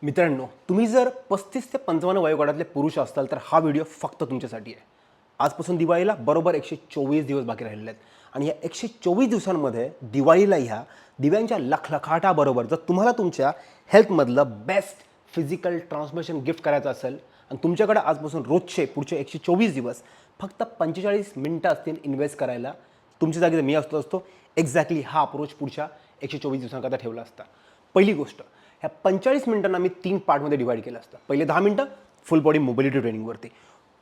मित्रांनो, तुम्ही जर 35 ते 55 वयोगटातले पुरुष असाल तर हा व्हिडिओ फक्त तुमच्यासाठी आहे. आजपासून दिवाळीला बरोबर 124 दिवस बाकी राहिलेले आहेत आणि या 124 दिवसांमध्ये दिवाळीला ह्या दिव्यांच्या लखलखाटाबरोबर जर तुम्हाला तुमच्या हेल्थमधलं बेस्ट फिजिकल ट्रान्सफॉर्मेशन गिफ्ट करायचं असेल आणि तुमच्याकडे आजपासून रोजचे पुढचे 124 दिवस फक्त 45 मिनिटं असतील इन्व्हेस्ट करायला, तुमच्या जागी जर मी असतो एक्झॅक्टली हा अप्रोच पुढच्या 124 दिवसांकरता ठेवला असता. पहिली गोष्ट, ह्या 45 मिनिटांना मी 3 पार्टमध्ये डिवाईड केलं असतं. पहिले 10 मिनिटं फुल बॉडी मोबिलिटी ट्रेनिंगवरती,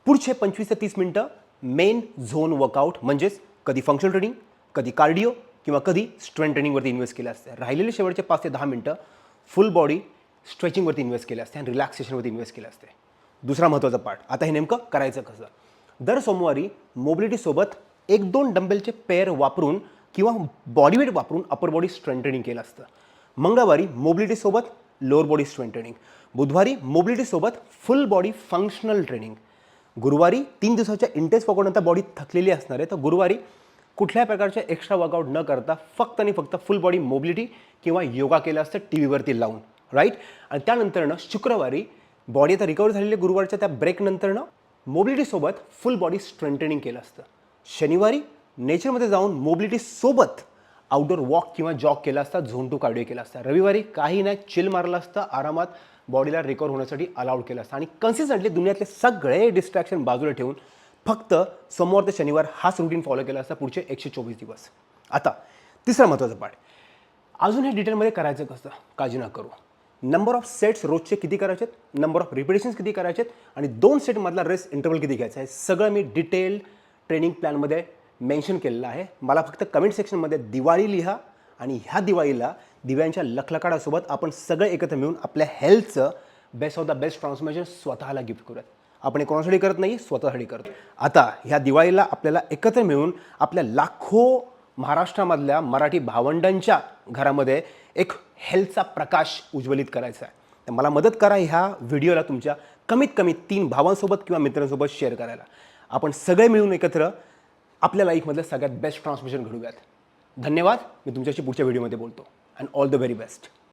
पुढचे 25 ते 30 मिनिटं मेन झोन वर्कआउट म्हणजेच कधी फंक्शनल ट्रेनिंग, कधी कार्डिओ किंवा कधी स्ट्रेंथ ट्रेनिंगवरती इन्व्हेस्ट केलं असतं. राहिलेले शेवटचे 5 ते 10 मिनिटं फुल बॉडी स्ट्रेचिंगवरती इन्व्हेस्ट केले असते आणि रिलॅक्सेशनवरती इन्व्हेस्ट केले असते. दुसरा महत्त्वाचा पार्ट, आता हे नेमकं करायचं कसं? दर सोमवारी मोबिलिटीसोबत 1-2 डंबेलचे पेअर वापरून किंवा बॉडीवेट वापरून अपर बॉडी स्ट्रेंथ ट्रेनिंग केलं असतं. मंगळवारी मोबिलिटीसोबत लोअर बॉडी स्ट्रेंथ ट्रेनिंग, बुधवारी मोबिलिटीसोबत फुल बॉडी फंक्शनल ट्रेनिंग, गुरुवारी 3 दिवसाच्या इंटेन्स वर्कआउटनंतर बॉडी थकलेली असणार आहे तर गुरुवारी कुठल्याही प्रकारचे एक्स्ट्रा वर्कआउट न करता फक्त आणि फक्त फुल बॉडी मोबिलिटी किंवा योगा केलं असतं टी व्हीवरती लावून, राईट. आणि त्यानंतरनं शुक्रवारी बॉडी आता रिकवर झालेली गुरुवारच्या त्या ब्रेकनंतरनं मोबिलिटीसोबत फुल बॉडी स्ट्रेंथ ट्रेनिंग केलं असतं. शनिवारी नेचरमध्ये जाऊन मोबिलिटीसोबत आउटडोर वॉक किंवा जॉग केला असता, झोन 2 कार्डिओ केला असता. रविवारी काही नाही, चिल मारलं असतं, आरामात बॉडीला रिकवर होण्यासाठी अलाउड केलं असतं आणि कन्सिस्टंटली दुनियातले सगळे डिस्ट्रॅक्शन बाजूला ठेवून फक्त सोमवार ते शनिवार हाच रुटीन फॉलो केला असता पुढचे 124 दिवस. आता तिसरा महत्त्वाचा पार्ट, अजून हे डिटेलमध्ये करायचं कसं? काळजी नका करू. नंबर ऑफ सेट्स रोजचे किती करायचे, नंबर ऑफ रिपिटेशन्स किती करायचे आणि 2 सेटमधला रेस्ट इंटरवल किती घ्यायचा आहे, सगळं मी डिटेल ट्रेनिंग प्लॅनमध्ये मेन्शन केलेलं आहे. मला फक्त कमेंट सेक्शनमध्ये दिवाळी लिहा आणि ह्या दिवाळीला दिव्यांच्या लखलखाटासोबत आपण सगळे एकत्र मिळून आपल्या हेल्थचं best of the best transformation स्वतःला गिफ्ट करूयात. आपण हे कोणासाठी करत नाही, स्वतःसाठी करतो. आता ह्या दिवाळीला आपल्याला एकत्र मिळून आपल्या लाखो महाराष्ट्रामधल्या मराठी भावंडांच्या घरामध्ये एक हेल्थचा प्रकाश उज्ज्वलित करायचा आहे. तर मला मदत करा ह्या व्हिडिओला तुमच्या कमीत कमी 3 भावांसोबत किंवा मित्रांसोबत शेअर करायला. आपण सगळे मिळून एकत्र आपल्या लाईफमधलं सगळ्यात बेस्ट ट्रान्सफॉर्मेशन घडूयात. धन्यवाद. मी तुमच्याशी पुढच्या व्हिडिओमध्ये बोलतो and all the very best.